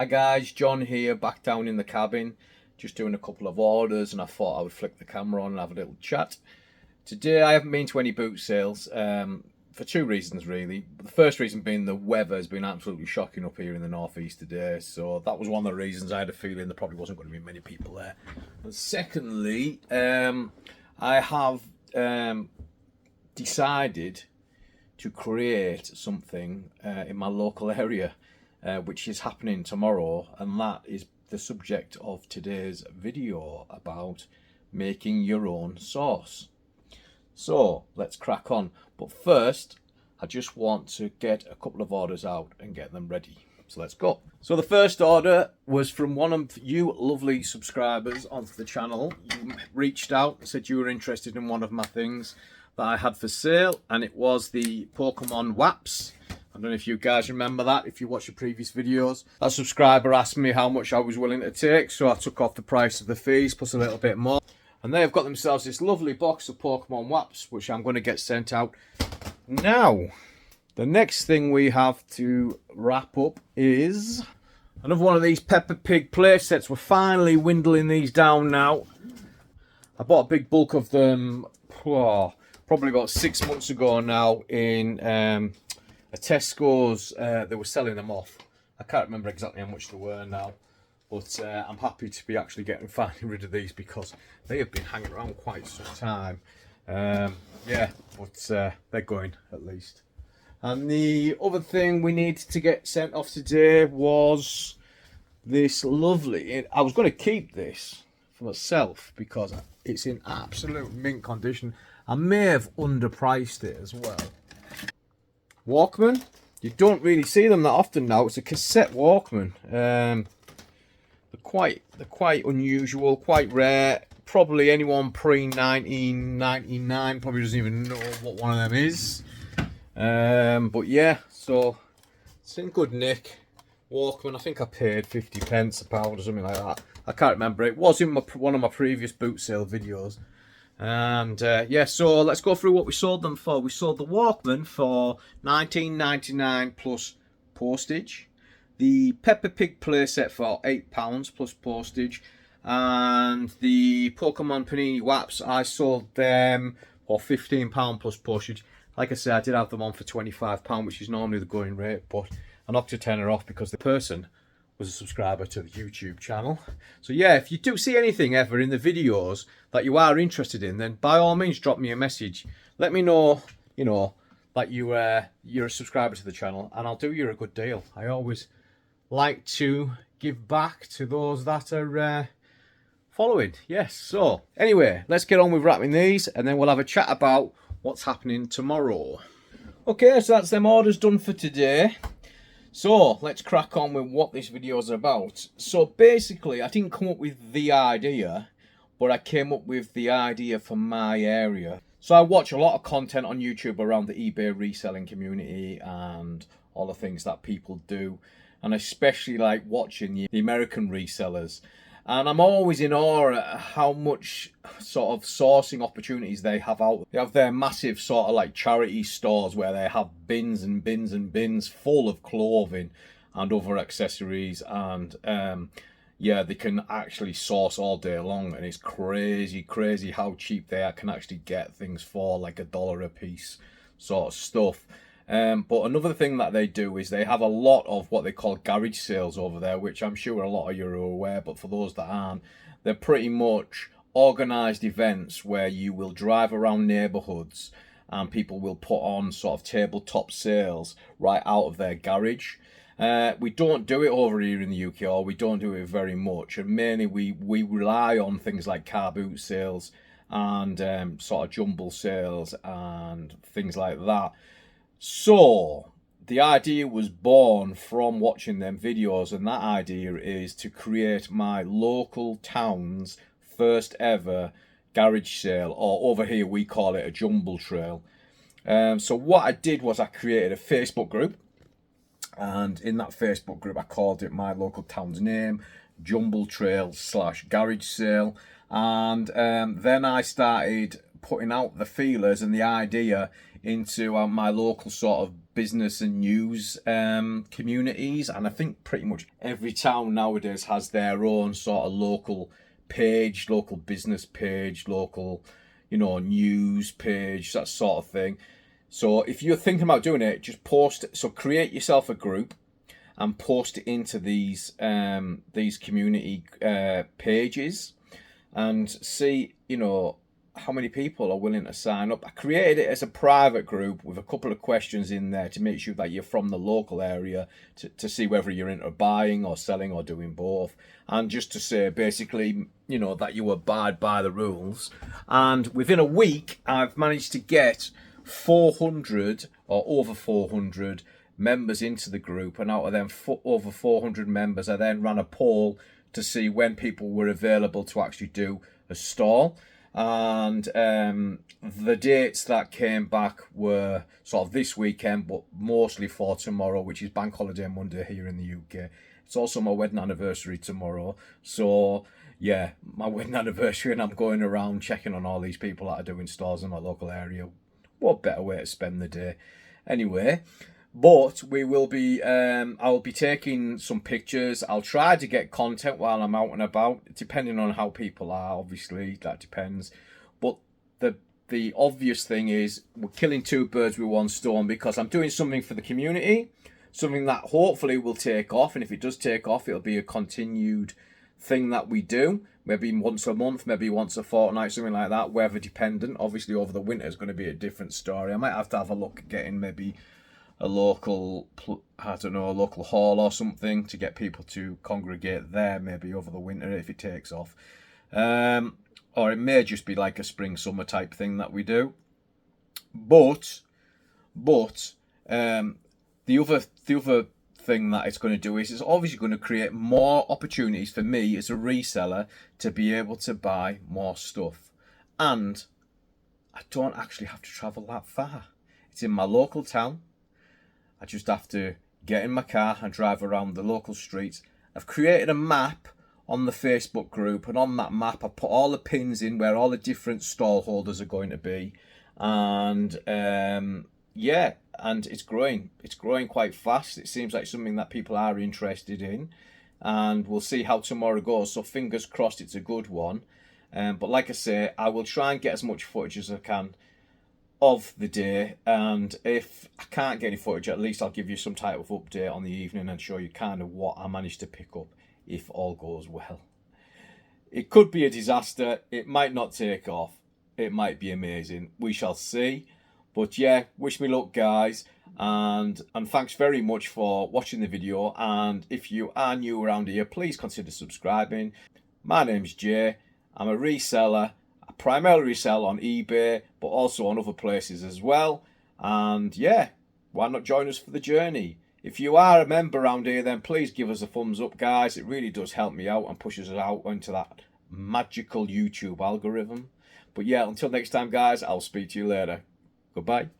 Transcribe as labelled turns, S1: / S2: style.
S1: Hi guys, John here, back down in the cabin, just doing a couple of orders, and I thought I would flick the camera on and have a little chat. Today I haven't been to any boot sales for two reasons really. The first reason being the weather has been absolutely shocking up here in the northeast today, so that was one of the reasons. I had a feeling there probably wasn't going to be many people there. And secondly, I have decided to create something in my local area. Which is happening tomorrow, and that is the subject of today's video about making your own sauce. So let's crack on, but first I just want to get a couple of orders out and get them ready. So let's go. So the first order was from one of you lovely subscribers onto the channel. You reached out and said you were interested in one of my things that I had for sale, and it was the Pokemon Waps. I don't know if you guys remember that, if you watch the previous videos. That subscriber asked me how much I was willing to take, so I took off the price of the fees, plus a little bit more. And they have got themselves this lovely box of Pokemon Waps, which I'm going to get sent out now. The next thing we have to wrap up is another one of these Peppa Pig play sets. We're finally dwindling these down now. I bought a big bulk of them probably about 6 months ago now in a Tesco's. They were selling them off. I can't remember exactly how much they were now, but I'm happy to be actually finally rid of these because they have been hanging around quite some time. Yeah, but they're going at least. And the other thing we needed to get sent off today was this lovely. I was going to keep this for myself because it's in absolute mint condition. I may have underpriced it as well. Walkman. You don't really see them that often now. It's a cassette Walkman. They're quite unusual, quite rare. Probably anyone pre-1999 probably doesn't even know what one of them is. But yeah, so it's in good nick. Walkman. I think I paid 50 pence a pound or something like that. I can't remember. It was in one of my previous boot sale videos. And yeah, so let's go through what we sold them for. We sold the Walkman for $19.99 plus postage. The Peppa Pig playset for £8 plus postage. And the Pokemon Panini Waps, I sold them for £15 plus postage. Like I said, I did have them on for £25, which is normally the going rate, but I knocked a tenner off because the person was a subscriber to the YouTube channel. So yeah, if you do see anything ever in the videos that you are interested in, then by all means drop me a message. Let me know, you know, that you're a subscriber to the channel, and I'll do you a good deal. I always like to give back to those that are following. Yes, so anyway, let's get on with wrapping these, and then we'll have a chat about what's happening tomorrow. Okay, so that's them orders done for today. So let's crack on with what this video is about. So basically, I didn't come up with the idea, but I came up with the idea for my area. So I watch a lot of content on YouTube around the eBay reselling community and all the things that people do, and especially like watching the American resellers. And I'm always in awe at how much sort of sourcing opportunities they have out. They have their massive sort of like charity stores where they have bins and bins and bins full of clothing and other accessories. And yeah, they can actually source all day long. And it's crazy how cheap they can actually get things for, like $1 a piece sort of stuff. But another thing that they do is they have a lot of what they call garage sales over there, which I'm sure a lot of you are aware, but for those that aren't, they're pretty much organised events where you will drive around neighbourhoods and people will put on sort of tabletop sales right out of their garage. We don't do it over here in the UK, or we don't do it very much, and mainly we rely on things like car boot sales and sort of jumble sales and things like that. So the idea was born from watching them videos, and that idea is to create my local town's first ever garage sale, or over here we call it a jumble trail. So what I did was I created a Facebook group, and in that Facebook group I called it my local town's name, Jumble Trail / garage sale. And then I started putting out the feelers and the idea into my local sort of business and news communities, and I think pretty much every town nowadays has their own sort of local page, local business page, local, you know, news page, that sort of thing. So if you're thinking about doing it, just post. So create yourself a group and post it into these community pages, and see, you know, how many people are willing to sign up. I created it as a private group with a couple of questions in there to make sure that you're from the local area, to see whether you're into buying or selling or doing both, and just to say basically, you know, that you abide by the rules. And within a week, I've managed to get 400 or over 400 members into the group, and out of them over 400 members, I then ran a poll to see when people were available to actually do a stall. And the dates that came back were sort of this weekend, but mostly for tomorrow, which is Bank Holiday Monday here in the UK. It's also my wedding anniversary tomorrow, so yeah, my wedding anniversary, and I'm going around checking on all these people that are doing stalls in my local area. What better way to spend the day? Anyway, but we will be, I'll be taking some pictures. I'll try to get content while I'm out and about, depending on how people are, obviously, that depends. But the obvious thing is we're killing two birds with one stone, because I'm doing something for the community, something that hopefully will take off. And if it does take off, it'll be a continued thing that we do, maybe once a month, maybe once a fortnight, something like that, weather dependent. Obviously over the winter is going to be a different story. I might have to have a look at getting maybe a local, I don't know, a local hall or something to get people to congregate there maybe over the winter if it takes off. Or it may just be like a spring summer type thing that we do. But the other thing that it's going to do is it's obviously going to create more opportunities for me as a reseller to be able to buy more stuff. And I don't actually have to travel that far. It's in my local town. I just have to get in my car and drive around the local streets. I've created a map on the Facebook group, and on that map I put all the pins in where all the different stall holders are going to be. And yeah, and it's growing. It's growing quite fast. It seems like something that people are interested in, and we'll see how tomorrow goes. So fingers crossed it's a good one. But like I say, I will try and get as much footage as I can of the day, and if I can't get any footage, at least I'll give you some type of update on the evening and show you kind of what I managed to pick up, if all goes well. It could be a disaster. It might not take off. It might be amazing. We shall see. But yeah, wish me luck, guys, and thanks very much for watching the video. And if you are new around here, please consider subscribing. My name's Jay. I'm a reseller. I primarily resell on eBay, but also on other places as well. And yeah, why not join us for the journey? If you are a member around here, then please give us a thumbs up, guys. It really does help me out and pushes us out into that magical YouTube algorithm. But yeah, until next time, guys, I'll speak to you later. Goodbye.